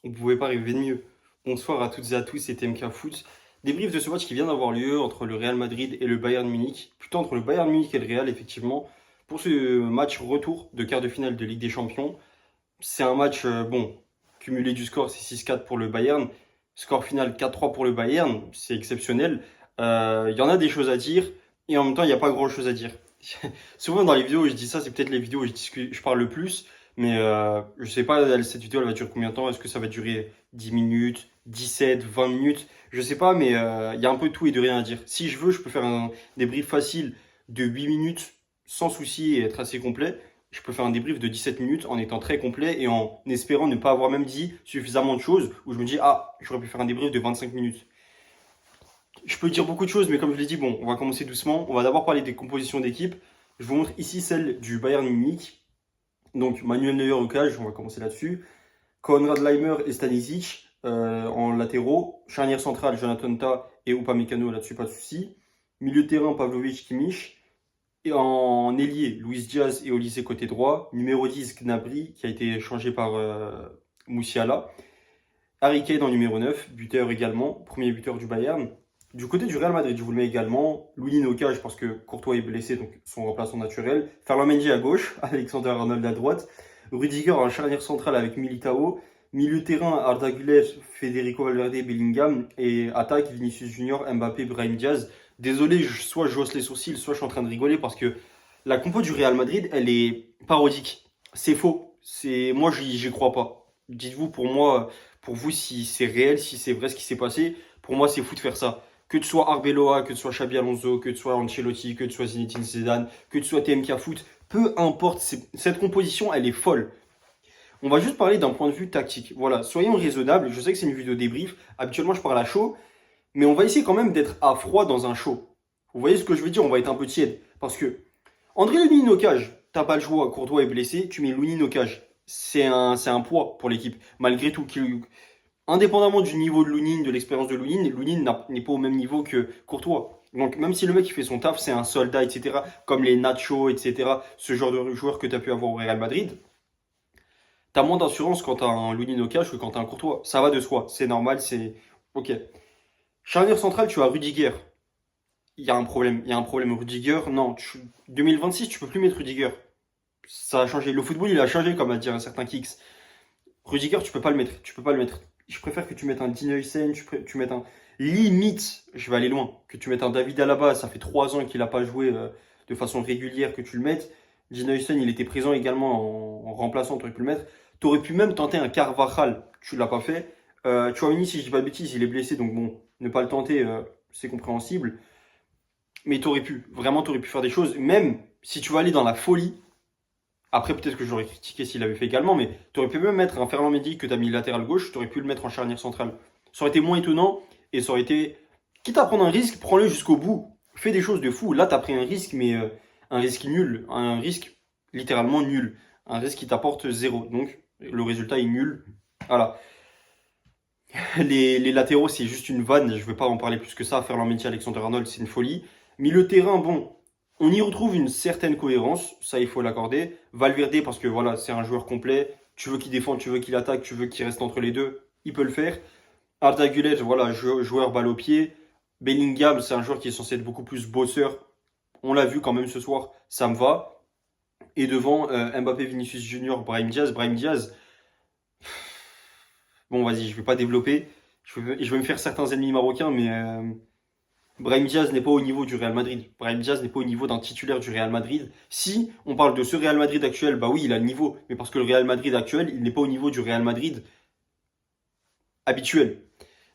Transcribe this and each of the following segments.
On ne pouvait pas arriver de mieux. Bonsoir à toutes et à tous, c'est TMK Foot. Débrief de ce match qui vient d'avoir lieu entre le Real Madrid et le Bayern Munich. Plutôt entre le Bayern Munich et le Real, effectivement. Pour ce match retour de quart de finale de Ligue des Champions. C'est un match, cumulé du score, c'est 6-4 pour le Bayern. Score final 4-3 pour le Bayern, c'est exceptionnel. Il y en a des choses à dire, et en même temps, il n'y a pas grand-chose à dire. Souvent dans les vidéos où je dis ça, c'est peut-être les vidéos où je parle le plus, mais je sais pas, cette vidéo, elle va durer combien de temps? Est-ce que ça va durer 10 minutes, 17, 20 minutes? Je sais pas, mais il y a un peu de tout et de rien à dire. Si je veux, je peux faire un débrief facile de 8 minutes sans souci et être assez complet. Je peux faire un débrief de 17 minutes en étant très complet et en espérant ne pas avoir même dit suffisamment de choses où je me dis, ah, j'aurais pu faire un débrief de 25 minutes. Je peux dire beaucoup de choses, mais comme je l'ai dit, bon, on va commencer doucement. On va d'abord parler des compositions d'équipe. Je vous montre ici celle du Bayern Munich. Donc Manuel Neuer au cage, on va commencer là-dessus. Konrad Leimer et Stanisic en latéraux. Charnière centrale, Jonathan Tah et Upamecano, là-dessus pas de souci. Milieu de terrain, Pavlovic, Kimmich. Et en ailier, Luis Diaz et Olise côté droit. Numéro 10, Gnabry, qui a été changé par Moussiala. Harry Kane en numéro 9, buteur également, premier buteur du Bayern. Du côté du Real Madrid, je vous le mets également. Louis au cage parce que Courtois est blessé, donc son remplaçant naturel. Ferland Mendy à gauche, Alexander Arnold à droite. Rudiger en charnière centrale avec Militao. Milieu de terrain, Arda Güler, Federico Valverde, Bellingham. Et attaque, Vinicius Junior, Mbappé, Brahim Diaz. Désolé, soit je hausse les sourcils, soit je suis en train de rigoler parce que la compo du Real Madrid, elle est parodique. C'est faux. Moi, j'y crois pas. Dites-vous pour vous si c'est réel, si c'est vrai ce qui s'est passé. Pour moi, c'est fou de faire ça. Que tu sois Arbeloa, que tu sois Xabi Alonso, que tu sois Ancelotti, que tu sois Zinedine Zidane, que tu sois TMK Foot, peu importe, cette composition, elle est folle. On va juste parler d'un point de vue tactique. Voilà, soyons raisonnables. Je sais que c'est une vidéo débrief. Habituellement, je parle à chaud, mais on va essayer quand même d'être à froid dans un chaud. Vous voyez ce que je veux dire? On va être un peu tiède. Parce que André Lunin au cage, t'as pas le choix, Courtois est blessé, tu mets Lunin au cage. C'est un poids pour l'équipe. Malgré tout, indépendamment du niveau de Lunin, de l'expérience de Lunin, Lunin n'est pas au même niveau que Courtois. Donc même si le mec il fait son taf, c'est un soldat, etc., comme les Nacho, etc., ce genre de joueur que tu as pu avoir au Real Madrid, t'as moins d'assurance quand t'as un Lunin au cage que quand t'as un Courtois. Ça va de soi, c'est normal, c'est ok. Charnière centrale, tu as Rudiger. Il y a un problème Rudiger. Non, 2026, tu peux plus mettre Rudiger. Ça a changé. Le football, il a changé, comme a dit un certain Kix. Rudiger, tu peux pas le mettre. Tu peux pas le mettre. Je préfère que tu mettes un Dean Huysen, tu mettes un. Limite, je vais aller loin. Que tu mettes un David Alaba, ça fait 3 ans qu'il n'a pas joué de façon régulière, que tu le mettes. Dean Huysen, il était présent également en remplaçant, tu aurais pu le mettre. Tu aurais pu même tenter un Carvajal, tu l'as pas fait. Chouamini, si je dis pas de bêtises, il est blessé, donc bon, ne pas le tenter, c'est compréhensible. Mais tu aurais pu, vraiment, tu aurais pu faire des choses. Même si tu vas aller dans la folie, après, peut-être que j'aurais critiqué s'il avait fait également, mais tu aurais pu même mettre un Ferland Mendy que tu as mis latéral gauche, tu aurais pu le mettre en charnière centrale. Ça aurait été moins étonnant et ça aurait été. Quitte à prendre un risque, prends-le jusqu'au bout. Fais des choses de fou. Là, tu as pris un risque, mais un risque nul. Un risque littéralement nul. Un risque qui t'apporte zéro. Donc, le résultat est nul. Voilà. Les latéraux, c'est juste une vanne. Je ne vais pas en parler plus que ça. Ferland Mendy, Alexander Arnold, c'est une folie. Milieu de terrain, bon, on y retrouve une certaine cohérence, ça il faut l'accorder. Valverde, parce que voilà, c'est un joueur complet. Tu veux qu'il défende, tu veux qu'il attaque, tu veux qu'il reste entre les deux, il peut le faire. Arda Güler, voilà, joueur balle au pied. Bellingham, c'est un joueur qui est censé être beaucoup plus bosseur. On l'a vu quand même ce soir, ça me va. Et devant, Mbappé, Vinicius Junior, Brahim Diaz. Brahim Diaz, bon vas-y, je vais pas développer. Je vais me faire certains ennemis marocains, mais Brahim Diaz n'est pas au niveau du Real Madrid. Brahim Diaz n'est pas au niveau d'un titulaire du Real Madrid. Si on parle de ce Real Madrid actuel, bah oui, il a le niveau. Mais parce que le Real Madrid actuel, il n'est pas au niveau du Real Madrid habituel.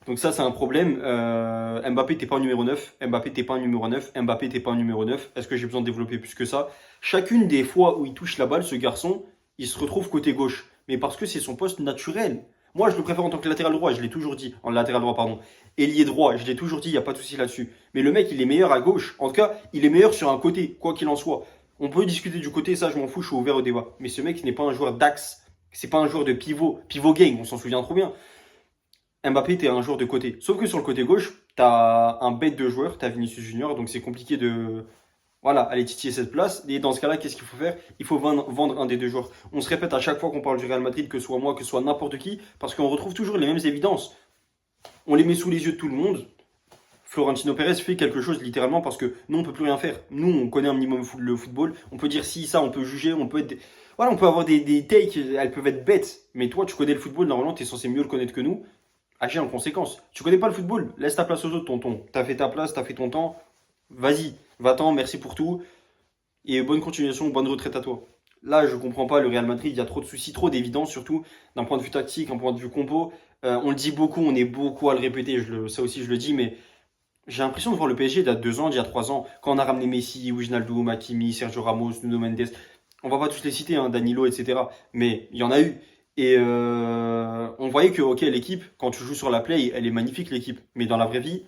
Donc ça, c'est un problème. Mbappé, t'es pas un numéro 9. Mbappé, t'es pas un numéro 9. Mbappé, t'es pas un numéro 9. Est-ce que j'ai besoin de développer plus que ça? Chacune des fois où il touche la balle, ce garçon, il se retrouve côté gauche. Mais parce que c'est son poste naturel. Moi, je le préfère en tant que latéral droit, je l'ai toujours dit. En latéral droit, pardon. Ailier droit, je l'ai toujours dit, il n'y a pas de souci là-dessus. Mais le mec, il est meilleur à gauche. En tout cas, il est meilleur sur un côté, quoi qu'il en soit. On peut discuter du côté, ça, je m'en fous, je suis ouvert au débat. Mais ce mec n'est pas un joueur d'axe. C'est pas un joueur de pivot. Pivot game, on s'en souvient trop bien. Mbappé, t'es un joueur de côté. Sauf que sur le côté gauche, t'as un bête de joueur, t'as Vinicius Junior, donc c'est compliqué voilà, aller titiller cette place. Et dans ce cas-là, qu'est-ce qu'il faut faire? Il faut vendre un des deux joueurs. On se répète à chaque fois qu'on parle du Real Madrid, que ce soit moi, que ce soit n'importe qui, parce qu'on retrouve toujours les mêmes évidences. On les met sous les yeux de tout le monde. Florentino Pérez fait quelque chose littéralement parce que nous, on peut plus rien faire. Nous, on connaît un minimum le football. On peut dire si, ça, on peut juger, on peut être. Voilà, on peut avoir des takes, elles peuvent être bêtes. Mais toi, tu connais le football, normalement, tu es censé mieux le connaître que nous. Agis en conséquence. Tu connais pas le football, laisse ta place aux autres, tonton. T'as fait ta place, t'as fait ton temps. Vas-y, va-t'en, merci pour tout. Et bonne continuation, bonne retraite à toi. Là, je comprends pas le Real Madrid, il y a trop de soucis, trop d'évidence, surtout d'un point de vue tactique, d'un point de vue compo. On le dit beaucoup, on est beaucoup à le répéter, ça aussi je le dis, mais j'ai l'impression de voir le PSG d'il y a 2 ans, d'il y a 3 ans, quand on a ramené Messi, Wijnaldum, Hakimi, Sergio Ramos, Nuno Mendes. On va pas tous les citer, hein, Danilo, etc. Mais il y en a eu. Et on voyait que, ok, l'équipe, quand tu joues sur la play, elle est magnifique, l'équipe. Mais dans la vraie vie,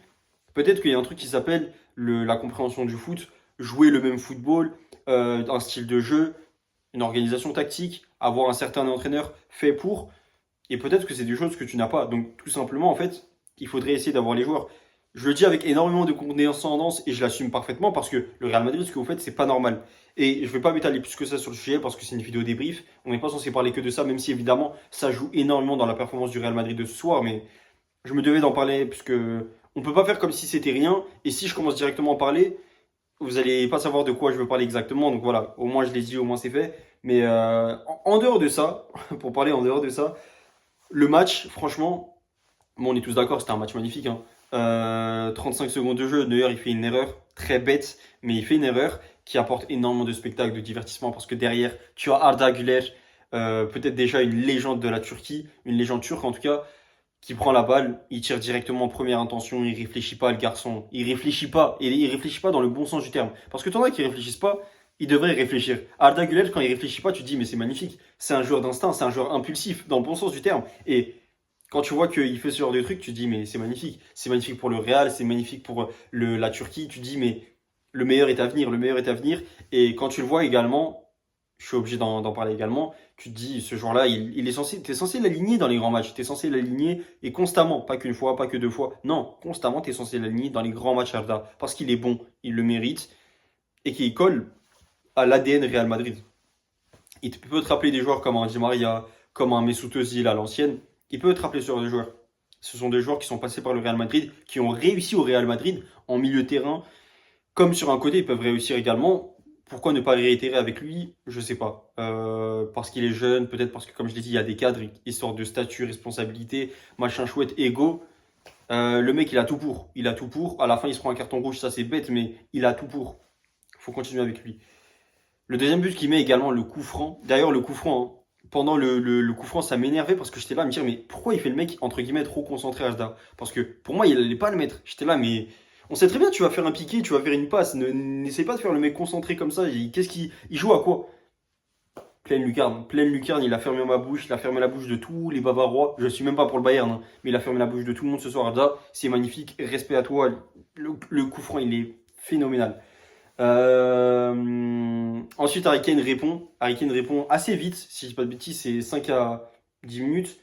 peut-être qu'il y a un truc qui s'appelle la compréhension du foot, jouer le même football, un style de jeu, une organisation tactique, avoir un certain entraîneur fait pour. Et peut-être que c'est des choses que tu n'as pas. Donc tout simplement, en fait, il faudrait essayer d'avoir les joueurs. Je le dis avec énormément de condescendance et je l'assume parfaitement parce que le Real Madrid, ce que vous faites, c'est pas normal. Et je ne vais pas m'étaler plus que ça sur le sujet parce que c'est une vidéo débrief. On n'est pas censé parler que de ça, même si évidemment ça joue énormément dans la performance du Real Madrid de ce soir. Mais je me devais d'en parler puisque on peut pas faire comme si c'était rien. Et si je commence directement à en parler, vous allez pas savoir de quoi je veux parler exactement. Donc voilà, au moins je l'ai dit, au moins c'est fait. Mais en dehors de ça, pour parler en dehors de ça, le match, franchement, bon, on est tous d'accord, c'était un match magnifique, hein. 35 secondes de jeu, Neuer il fait une erreur très bête, mais il fait une erreur qui apporte énormément de spectacle, de divertissement, parce que derrière, tu as Arda Güler, peut-être déjà une légende de la Turquie, une légende turque en tout cas, qui prend la balle, il tire directement en première intention, il réfléchit pas le garçon, il réfléchit pas, et il réfléchit pas dans le bon sens du terme. Parce que t'en as qui réfléchissent pas, ils devraient réfléchir. Arda Güler, quand il réfléchit pas, tu te dis mais c'est magnifique, c'est un joueur d'instinct, c'est un joueur impulsif, dans le bon sens du terme. Et quand tu vois qu'il fait ce genre de truc, tu te dis mais c'est magnifique pour le Real, c'est magnifique pour la Turquie, tu te dis mais le meilleur est à venir, le meilleur est à venir. Et quand tu le vois également, je suis obligé d'en parler également. Tu te dis, ce joueur-là, il est censé, t'es censé l'aligner dans les grands matchs. T'es censé l'aligner et constamment, pas qu'une fois, pas que 2 fois. Non, constamment, t'es censé l'aligner dans les grands matchs Arda. Parce qu'il est bon, il le mérite et qu'il colle à l'ADN Real Madrid. Il peut te rappeler des joueurs comme un Di Maria, comme un Mesut Özil à l'ancienne. Il peut te rappeler ce genre de joueurs. Ce sont des joueurs qui sont passés par le Real Madrid, qui ont réussi au Real Madrid en milieu de terrain. Comme sur un côté, ils peuvent réussir également. Pourquoi ne pas réitérer avec lui? Je sais pas. Parce qu'il est jeune, peut-être parce que, comme je l'ai dit, il y a des cadres, histoire de statut, responsabilité, machin chouette, ego. Le mec, il a tout pour. Il a tout pour. À la fin, il se prend un carton rouge, ça c'est bête, mais il a tout pour. Faut continuer avec lui. Le deuxième but qu'il met également, le coup franc. D'ailleurs, le coup franc, hein, pendant le coup franc, ça m'énervait parce que j'étais là à me dire, mais pourquoi il fait le mec, entre guillemets, trop concentré Asda? Parce que pour moi, il allait pas le mettre. J'étais là, mais on sait très bien, tu vas faire un piqué, tu vas faire une passe. N'essaie pas de faire le mec concentré comme ça. Qu'est-ce qu'il il joue à quoi? Pleine lucarne, il a fermé ma bouche, il a fermé la bouche de tous les Bavarois. Je suis même pas pour le Bayern, hein, mais il a fermé la bouche de tout le monde ce soir. Asda, c'est magnifique. Respect à toi. Le coup franc, il est phénoménal. Ensuite, Harry Kane répond. Harry Kane répond assez vite, si je dis pas de bêtises, c'est 5 à 10 minutes.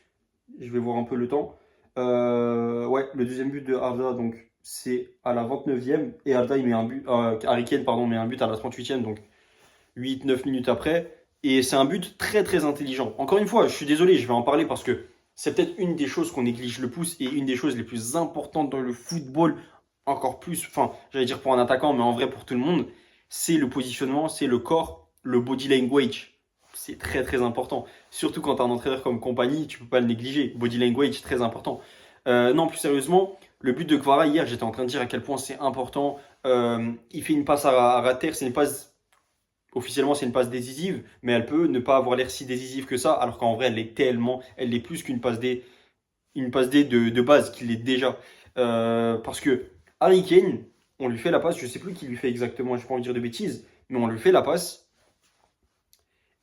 Je vais voir un peu le temps. Ouais, le deuxième but de Arda, donc c'est à la 29e. Et Arda, il met un but, Harry Kane, pardon, met un but à la 38e, donc 8-9 minutes après. Et c'est un but très très intelligent. Encore une fois, je suis désolé, je vais en parler parce que c'est peut-être une des choses qu'on néglige le plus et une des choses les plus importantes dans le football, encore plus, enfin, j'allais dire pour un attaquant, mais en vrai pour tout le monde, c'est le positionnement, c'est le corps, le body language. C'est très très important. Surtout quand tu as un entraîneur comme compagnie, tu peux pas le négliger. Body language, très important. Non, plus sérieusement, le but de Kvara hier, j'étais en train de dire à quel point c'est important. Il fait une passe à Rater, c'est une passe. Officiellement, c'est une passe décisive, mais elle peut ne pas avoir l'air si décisive que ça, alors qu'en vrai, elle est plus qu'une passe D, une passe D de base, qu'il est déjà. Parce que Harry Kane, on lui fait la passe, je sais plus qui lui fait exactement, je pas envie de dire de bêtises, mais on lui fait la passe,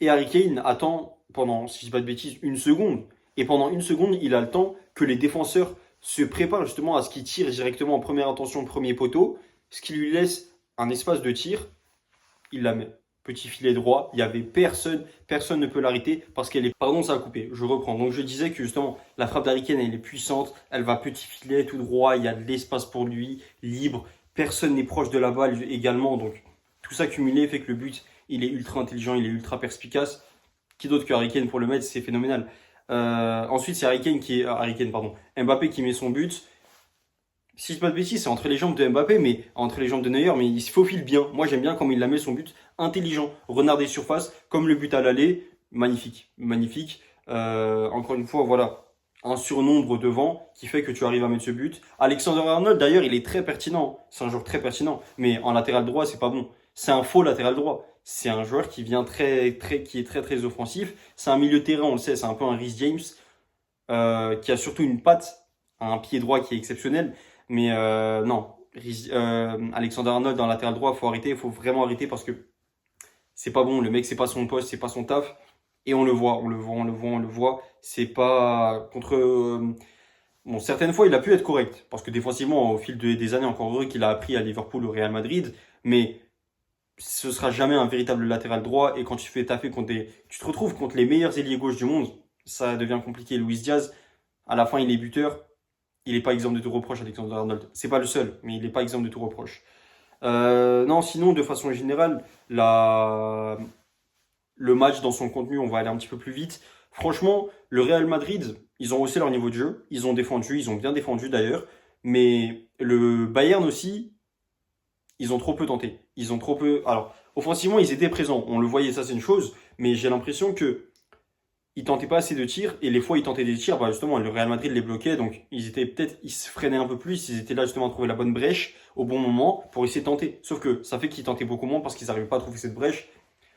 et Harry Kane attend pendant, si je dis pas de bêtises, une seconde. Et pendant une seconde, il a le temps que les défenseurs se préparent justement à ce qu'il tire directement en première intention, premier poteau, ce qui lui laisse un espace de tir, il la met. Petit filet droit, il n'y avait personne, personne ne peut l'arrêter parce qu'elle est. Pardon, ça a coupé, je reprends. Donc je disais que justement, la frappe d'Harry Kane, elle est puissante, elle va petit filet tout droit, il y a de l'espace pour lui, libre, personne n'est proche de la balle également, donc Tout ça cumulé fait que le but, il est ultra intelligent, il est ultra perspicace. Qui d'autre que Harry Kane pour le mettre, c'est phénoménal. Ensuite, c'est Mbappé qui met son but. Si je dis pas de bêtises, c'est entre les jambes de Mbappé, mais entre les jambes de Neuer, mais il se faufile bien. Moi, j'aime bien comme il la met son but intelligent, renard des surfaces, comme le but à l'aller, magnifique, magnifique. Encore une fois, voilà, un surnombre devant qui fait que tu arrives à mettre ce but. Alexander-Arnold, d'ailleurs, il est très pertinent. C'est un joueur très pertinent, mais en latéral droit, c'est pas bon. C'est un faux latéral droit. C'est un joueur qui vient qui est très offensif. C'est un milieu de terrain, on le sait, c'est un peu un Reece James qui a surtout une patte, un pied droit qui est exceptionnel. Mais non, Alexander Arnold dans latéral droit, faut arrêter, faut vraiment arrêter parce que c'est pas bon. Le mec, c'est pas son poste, c'est pas son taf. Et on le voit, on le voit, on le voit, on le voit. C'est pas contre. Bon, certaines fois, il a pu être correct parce que défensivement, au fil des années, encore heureux qu'il a appris à Liverpool, au Real Madrid. Mais ce sera jamais un véritable latéral droit. Et quand tu fais taffer tu te retrouves contre les meilleurs ailiers gauche du monde, ça devient compliqué. Luis Diaz, à la fin, il est buteur. Il n'est pas exempt de tout reproche, Alexander Arnold. C'est pas le seul, mais il n'est pas exempt de tout reproche. Non, sinon, de façon générale, le match dans son contenu, on va aller un petit peu plus vite. Franchement, le Real Madrid, ils ont haussé leur niveau de jeu. Ils ont défendu, ils ont bien défendu d'ailleurs. Mais le Bayern aussi, ils ont trop peu tenté. Ils ont trop peu. Alors, offensivement, ils étaient présents. On le voyait, ça c'est une chose. Mais j'ai l'impression que ils tentaient pas assez de tirs et les fois ils tentaient des tirs, bah justement le Real Madrid les bloquait, donc ils se freinaient un peu plus, ils étaient là justement à trouver la bonne brèche au bon moment pour essayer de tenter. Sauf que ça fait qu'ils tentaient beaucoup moins parce qu'ils n'arrivaient pas à trouver cette brèche.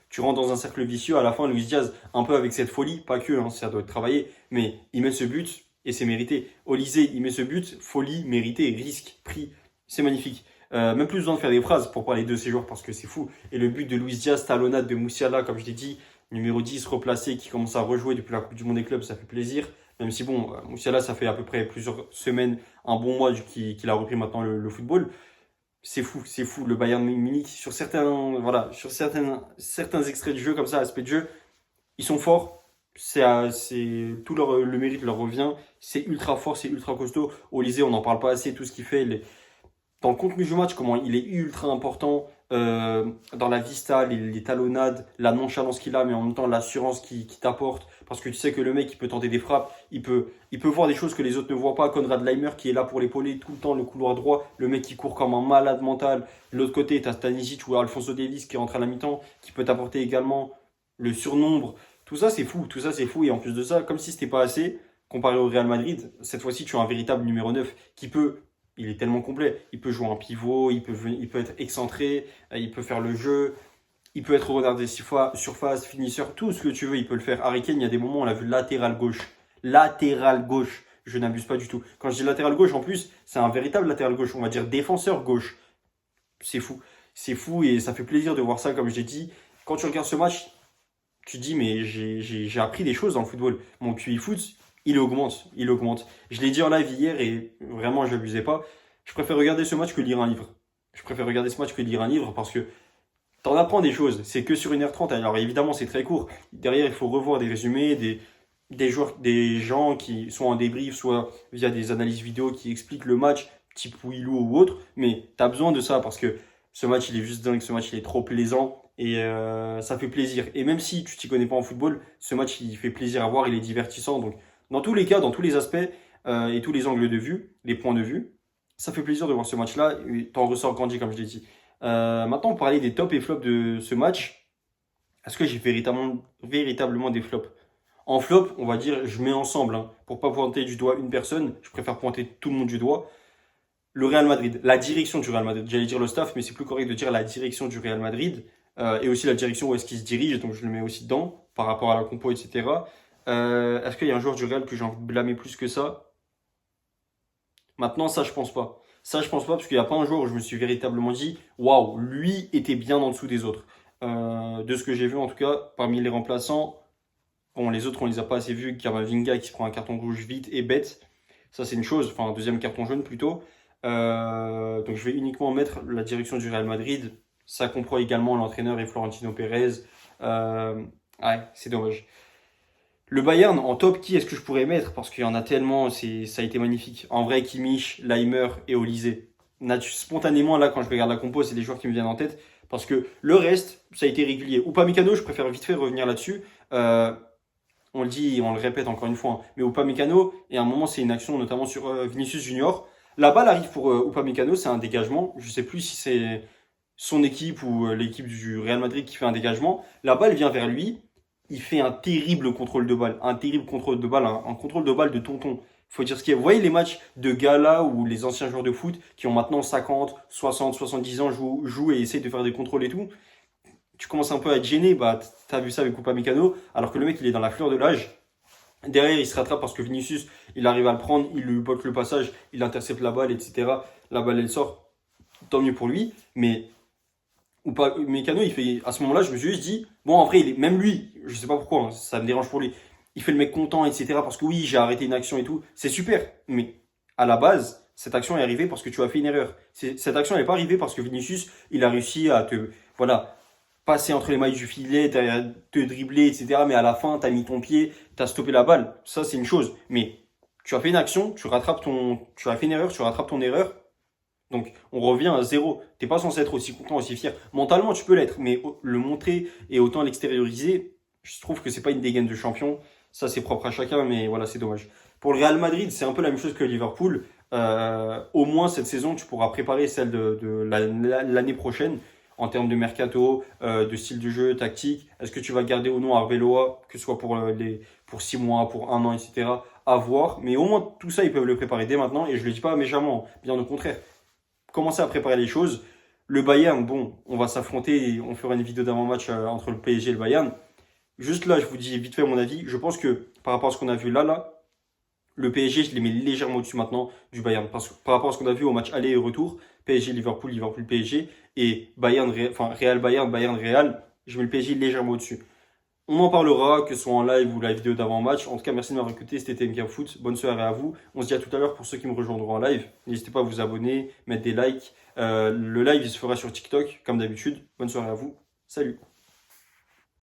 Tu rentres dans un cercle vicieux à la fin. Luis Diaz un peu avec cette folie, pas que, hein, ça doit être travaillé, mais il met ce but et c'est mérité. Olise il met ce but, folie, mérité, risque, pris, c'est magnifique. Même plus besoin de faire des phrases pour parler de ces joueurs parce que c'est fou. Et le but de Luis Diaz, talonnade de Musiala, comme je l'ai dit, numéro 10 replacé qui commence à rejouer depuis la Coupe du Monde des clubs, ça fait plaisir. Même si bon, Musiala, ça fait à peu près plusieurs semaines, un bon mois qu'il a repris maintenant le football. C'est fou, c'est fou. Le Bayern Munich, sur certains extraits de jeu comme ça, aspect de jeu, ils sont forts. Tout le mérite leur revient. C'est ultra fort, c'est ultra costaud. Olise, on n'en parle pas assez, tout ce qu'il fait. Dans le contenu du match, comment il est ultra important dans la vista, les talonnades, la nonchalance qu'il a, mais en même temps l'assurance qu'il t'apporte. Parce que tu sais que le mec, il peut tenter des frappes, il peut voir des choses que les autres ne voient pas. Konrad Laimer qui est là pour l'épauler tout le temps, le couloir droit, le mec qui court comme un malade mental. De l'autre côté, tu as Stanisic ou Alphonso Davies qui rentre à la mi-temps, qui peut t'apporter également le surnombre. Tout ça, c'est fou, tout ça, c'est fou. Et en plus de ça, comme si c'était pas assez, comparé au Real Madrid, cette fois-ci, tu as un véritable numéro 9 qui peut il est tellement complet. Il peut jouer en pivot, il peut être excentré, il peut faire le jeu, il peut être renard des surface, finisseur, tout ce que tu veux, il peut le faire. Harry Kane, il y a des moments, on l'a vu latéral gauche. Latéral gauche, je n'abuse pas du tout. Quand je dis latéral gauche, en plus, c'est un véritable latéral gauche, on va dire défenseur gauche. C'est fou. C'est fou et ça fait plaisir de voir ça, comme je l'ai dit. Quand tu regardes ce match, tu te dis, mais j'ai appris des choses dans le football. Mon QI foot, il augmente, il augmente. Je l'ai dit en live hier et vraiment, je n'abusais pas. Je préfère regarder ce match que lire un livre. Je préfère regarder ce match que lire un livre parce que t'en apprends des choses. C'est que sur 1h30. Alors évidemment, c'est très court. Derrière, il faut revoir des résumés, des gens qui sont en débrief, soit via des analyses vidéo qui expliquent le match, type Willou ou autre. Mais tu as besoin de ça parce que ce match, il est juste dingue. Ce match, il est trop plaisant et ça fait plaisir. Et même si tu t'y connais pas en football, ce match, il fait plaisir à voir. Il est divertissant. Donc, dans tous les cas, dans tous les aspects et tous les angles de vue, les points de vue, ça fait plaisir de voir ce match-là. T'en ressors grandi, comme je l'ai dit. Maintenant, pour parler des tops et flops de ce match, est-ce que j'ai véritablement des flops? En flop, on va dire, je mets ensemble, hein, pour pas pointer du doigt une personne, je préfère pointer tout le monde du doigt. Le Real Madrid, la direction du Real Madrid. J'allais dire le staff, mais c'est plus correct de dire la direction du Real Madrid et aussi la direction où est-ce qu'il se dirige, donc je le mets aussi dedans par rapport à la compo, etc. Est-ce qu'il y a un joueur du Real que j'ai envie de blâmer plus que ça? Maintenant, ça, je pense pas. Ça, je pense pas parce qu'il n'y a pas un joueur où je me suis véritablement dit, waouh, lui était bien en dessous des autres. De ce que j'ai vu, en tout cas, parmi les remplaçants, bon, les autres, on les a pas assez vus. Kamavinga qui se prend un carton rouge vite et bête. Ça, c'est une chose. Enfin, un deuxième carton jaune plutôt. Donc, je vais uniquement mettre la direction du Real Madrid. Ça comprend également l'entraîneur et Florentino Pérez. Ouais, c'est dommage. Le Bayern, en top, qui est-ce que je pourrais mettre? Parce qu'il y en a tellement, ça a été magnifique. En vrai, Kimmich, Laimer et Olise. Spontanément, là, quand je regarde la compo, c'est des joueurs qui me viennent en tête. Parce que le reste, ça a été régulier. Upamecano, je préfère vite fait revenir là-dessus. Euh, on le dit et on le répète encore une fois, hein, mais Upamecano, et à un moment, c'est une action notamment sur Vinicius Junior. La balle arrive pour Upamecano, c'est un dégagement. Je sais plus si c'est son équipe ou l'équipe du Real Madrid qui fait un dégagement. La balle vient vers lui. Il fait un terrible contrôle de balle. Un terrible contrôle de balle, un contrôle de balle de tonton. Faut dire ce qu'il y a. Vous voyez les matchs de gala où les anciens joueurs de foot qui ont maintenant 50, 60, 70 ans jouent et essayent de faire des contrôles et tout. Tu commences un peu à être gêné, bah t'as vu ça avec Upamecano, alors que le mec il est dans la fleur de l'âge. Derrière il se rattrape parce que Vinicius il arrive à le prendre, il lui bloque le passage, il intercepte la balle, etc. La balle elle sort, tant mieux pour lui. Mais Upamecano il fait, à ce moment-là je me suis juste dit, bon en vrai il est, même lui, je sais pas pourquoi, hein, ça me dérange pour lui, il fait le mec content, etc. Parce que oui j'ai arrêté une action et tout, c'est super. Mais à la base, cette action est arrivée parce que tu as fait une erreur. Cette action n'est pas arrivée parce que Vinicius il a réussi à te, voilà, passer entre les mailles du filet, te dribbler, etc. Mais à la fin, tu as mis ton pied, tu as stoppé la balle. Ça, c'est une chose. Mais tu as fait une action, tu as fait une erreur, tu rattrapes ton erreur. Donc, on revient à zéro. T'es pas censé être aussi content, aussi fier. Mentalement, tu peux l'être, mais le montrer et autant l'extérioriser, je trouve que c'est pas une dégaine de champion. Ça, c'est propre à chacun, mais voilà, c'est dommage. Pour le Real Madrid, c'est un peu la même chose que Liverpool. Au moins, cette saison, tu pourras préparer celle de l'année prochaine en termes de mercato, de style de jeu, tactique. Est-ce que tu vas garder ou non Arbeloa, que ce soit pour 6 mois, pour 1 an, etc. À voir. Mais au moins, tout ça, ils peuvent le préparer dès maintenant. Et je le dis pas méchamment, bien au contraire. Commencer à préparer les choses. Le Bayern, bon, on va s'affronter et on fera une vidéo d'avant-match entre le PSG et le Bayern. Juste là, je vous dis vite fait mon avis. Je pense que par rapport à ce qu'on a vu là, le PSG, je les mets légèrement au-dessus maintenant du Bayern. Parce que par rapport à ce qu'on a vu au match aller et retour, PSG, Liverpool, Liverpool, PSG, et Bayern, enfin Real, Bayern, Bayern, Real, je mets le PSG légèrement au-dessus. On en parlera, que ce soit en live ou la vidéo d'avant-match. En tout cas, merci de m'avoir écouté. C'était TMK Foot. Bonne soirée à vous. On se dit à tout à l'heure pour ceux qui me rejoindront en live. N'hésitez pas à vous abonner, mettre des likes. Le live, il se fera sur TikTok, comme d'habitude. Bonne soirée à vous. Salut.